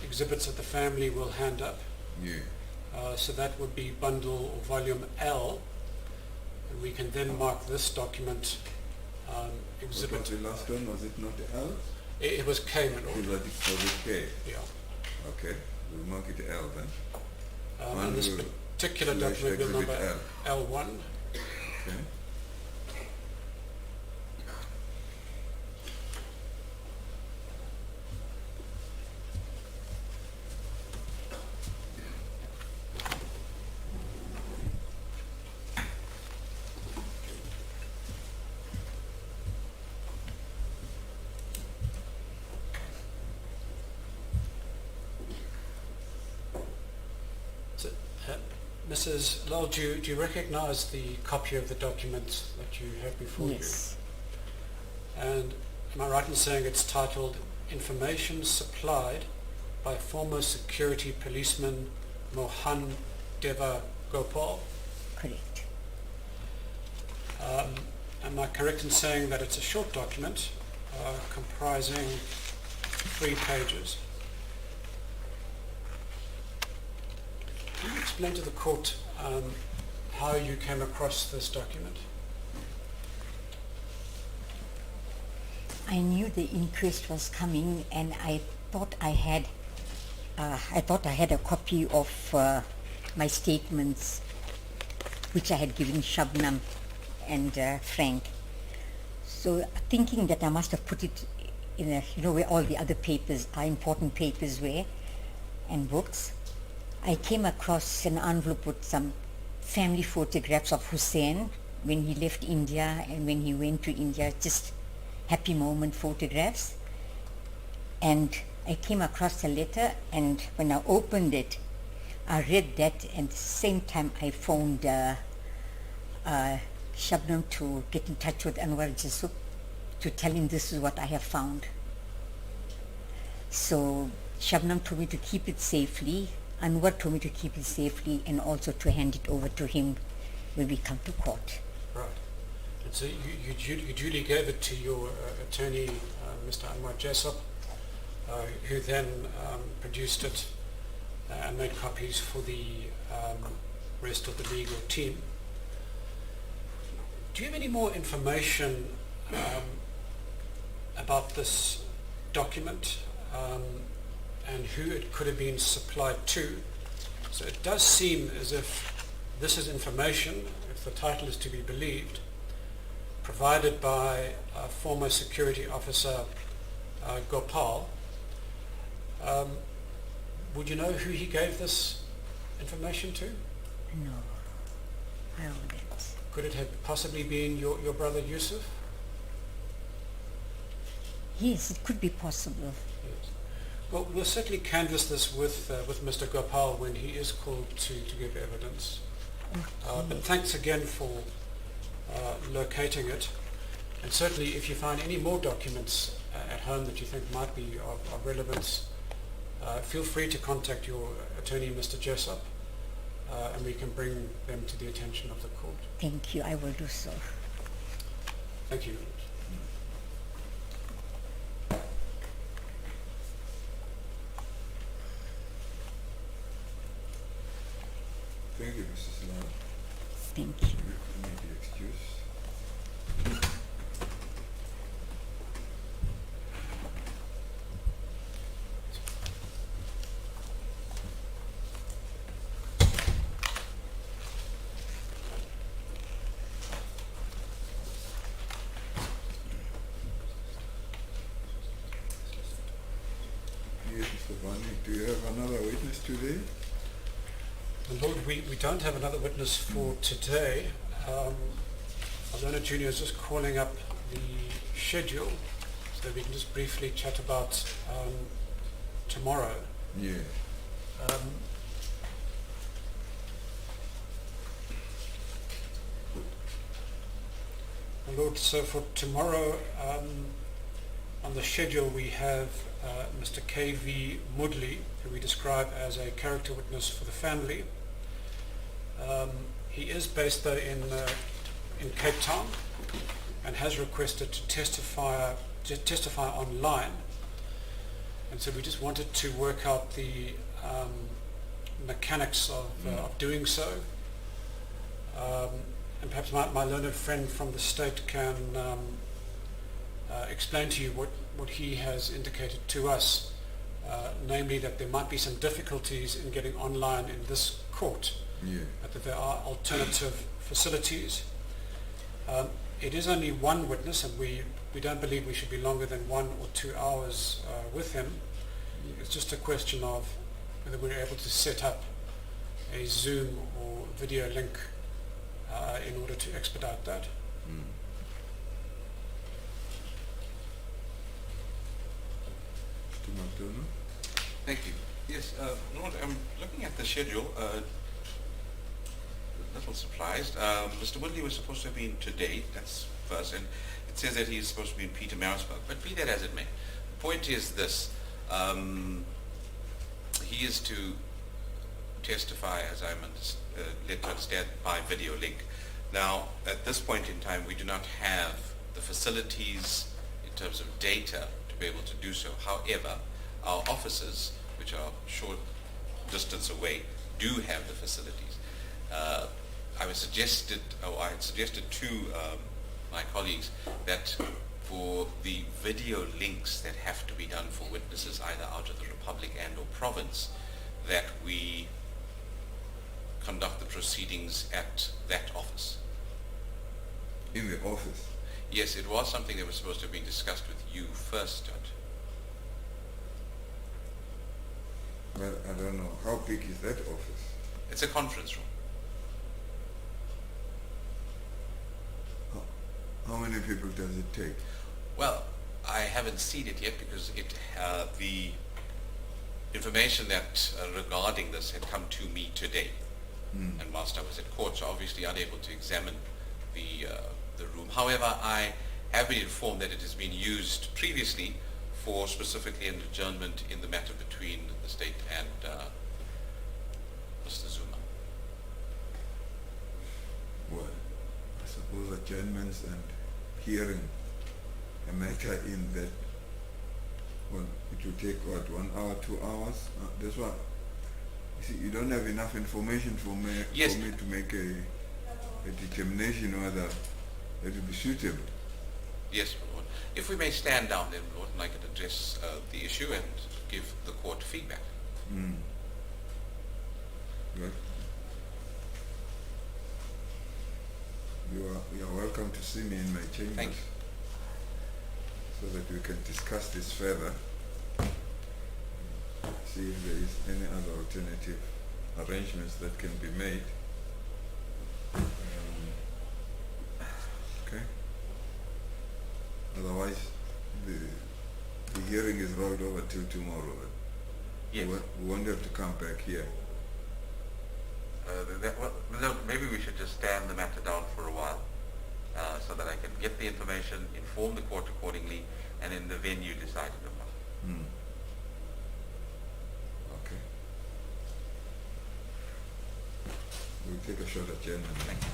exhibits that the family will hand up. Yeah. So that would be bundle or volume L, and we can then mark this document exhibit. What was the last one? Was it not L? It was K, my Lord. Was it K? Yeah. Okay. We'll mark it L then. And this particular document will number L1. Okay. Mrs. Lowell, do you recognize the copy of the document that you have before Yes. you? And am I right in saying it's titled Information Supplied by Former Security Policeman Mohan Deva Gopal? Correct. Am I correct in saying that it's a short document comprising 3 pages? Can you explain to the court how you came across this document? I knew the inquest was coming, and I thought I had a copy of my statements, which I had given Shabnam and Frank. So thinking that I must have put it in where all the other papers are, important papers were, and books, I came across an envelope with some family photographs of Hussein when he left India and when he went to India, just happy moment photographs. And I came across a letter, and when I opened it, I read that, and at the same time I phoned Shabnam to get in touch with Anwar Jasub to tell him this is what I have found. So Shabnam told me to keep it safely, Anwar told me to keep it safely, and also to hand it over to him when we come to court. Right. And so you duly gave it to your attorney, Mr. Anwar Jasub, who then produced it and made copies for the rest of the legal team. Do you have any more information about this document and who it could have been supplied to? So it does seem as if this is information, if the title is to be believed, provided by former security officer Gopal. Would you know who he gave this information to? No, I wouldn't. Could it have possibly been your brother Yusuf? Yes, it could be possible. Yes. Well, we'll certainly canvass this with Mr. Gopal when he is called to give evidence. But thanks again for locating it. And certainly if you find any more documents at home that you think might be of relevance, feel free to contact your attorney, Mr. Jessup, and we can bring them to the attention of the court. Thank you, I will do so. Thank you. Thank you, Mrs. Lau. Thank you. You may be excused. Yes, Mr. Vani, do you have another witness today? Well, Lord, we don't have another witness for today. Alona Jr. is just calling up the schedule so that we can just briefly chat about tomorrow. Yeah. My Lord, so for tomorrow, on the schedule we have Mr. K.V. Mudley, who we describe as a character witness for the family. He is based though in Cape Town and has requested to testify online. And so we just wanted to work out the mechanics of doing so. And perhaps my learned friend from the state can explain to you what he has indicated to us, namely that there might be some difficulties in getting online in this court, but that there are alternative facilities. It is only one witness, and we don't believe we should be longer than 1 or 2 hours with him. It's just a question of whether we're able to set up a Zoom or video link in order to expedite that. Mr. McDonough? Thank you. Yes, Lord, I'm looking at the schedule. A little surprised. Mr. Woodley was supposed to have been today, that's first, and it says that he's supposed to be in Pietermaritzburg, but be that as it may. The point is this, he is to testify, as I'm led to understand, by video link. Now, at this point in time, we do not have the facilities in terms of data to be able to do so. However, our offices, which are short distance away, do have the facilities. I had suggested to my colleagues that for the video links that have to be done for witnesses either out of the Republic and or province, that we conduct the proceedings at that office. In the office? Yes, it was something that was supposed to have been discussed with you first, Judge. Well, I don't know. How big is that office? It's a conference room. How many people does it take? Well, I haven't seen it yet because the information that regarding this had come to me today, and whilst I was at court, so obviously unable to examine the room. However, I have been informed that it has been used previously for specifically an adjournment in the matter between the state and Mr. Zuma. Well, I suppose adjournments and hearing a matter in that, well, it will take what, 1 hour, 2 hours? That's why, you see, you don't have enough information for me, Yes. for me to make a determination whether it will be suitable. Yes, my Lord. If we may stand down then, Lord, and I can address the issue and give the court feedback. Good. You are welcome to see me in my chambers. Thank you. So that we can discuss this further. See if there is any other alternative arrangements that can be made. Okay. Otherwise, the hearing is rolled over till tomorrow. Yes. We won't have to come back here. No, maybe we should just stand the matter down for a while so that I can get the information, inform the court accordingly, and in the venue decide upon. Okay. We'll take a short adjournment. Thank you.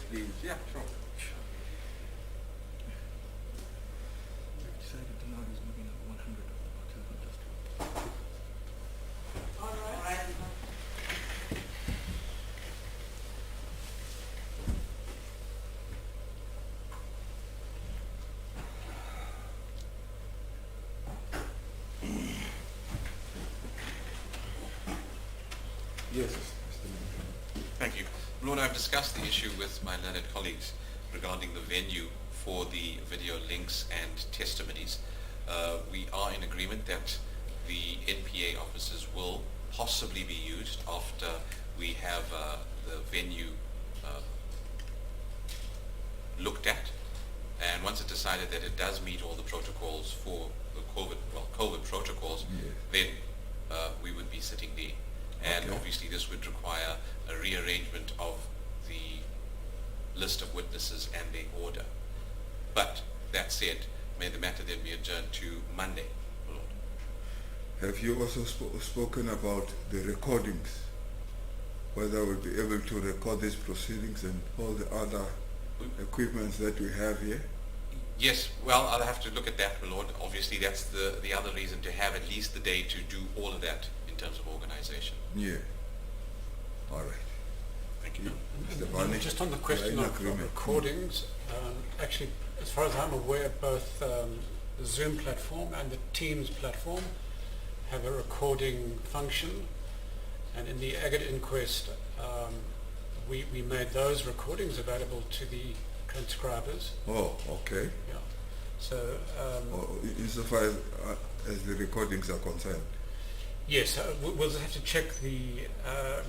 please. Yeah, sure. Yes, Mr. Minister. Thank you. Lord, I've discussed the issue with my learned colleagues regarding the venue for the video links and testimonies. We are in agreement that the NPA offices will possibly be used after we have the venue looked at, and once it's decided that it does meet all the protocols for the COVID protocols, Yes. then we would be sitting there. And Okay. obviously this would require a rearrangement of the list of witnesses and their order. But that said, may the matter then be adjourned to Monday, Lord. Have you also spoken about the recordings? Whether we'll be able to record these proceedings and all the other equipments that we have here? Yes, well, I'll have to look at that, my Lord. Obviously that's the other reason to have at least the day to do all of that in terms of organization. Yeah. All right. Thank you. Mr. Barney, Just on the we are question in of agreement. recordings, actually, as far as I'm aware, both the Zoom platform and the Teams platform have a recording function, and in the Agate inquest, we made those recordings available to the transcribers. Oh, okay. Yeah. So Insofar as the recordings are concerned. yes, we'll have to check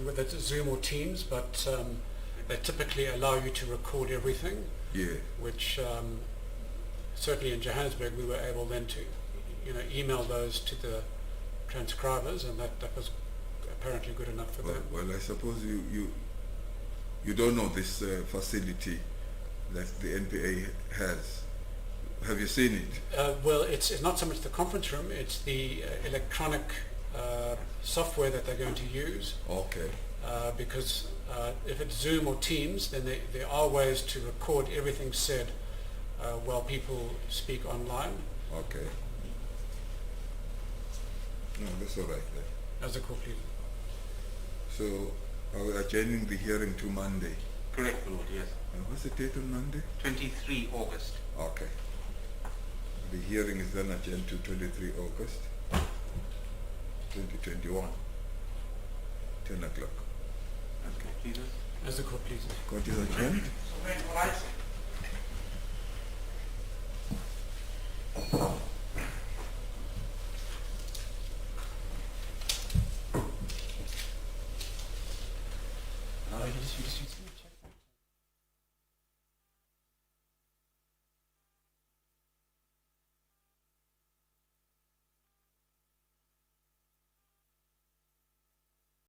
whether it's Zoom or Teams, but they typically allow you to record everything, Yeah. which certainly in Johannesburg we were able then to email those to the transcribers, and that was apparently good enough for them. Well, I suppose you don't know this facility that the NPA has. Have you seen it? Well, it's not so much the conference room, it's the electronic software that they're going to use, Okay. because if it's Zoom or Teams, then there are ways to record everything said while people speak online. Okay. No, that's all right then. As a call, please. So, are we adjourning the hearing to Monday? Correct, my Lord, yes. What's the date on Monday? 23 August. Okay. The hearing is then adjourned to 23 August 2021, 10 o'clock. Okay, please. As a call, please. Court is adjourned. So when will I say?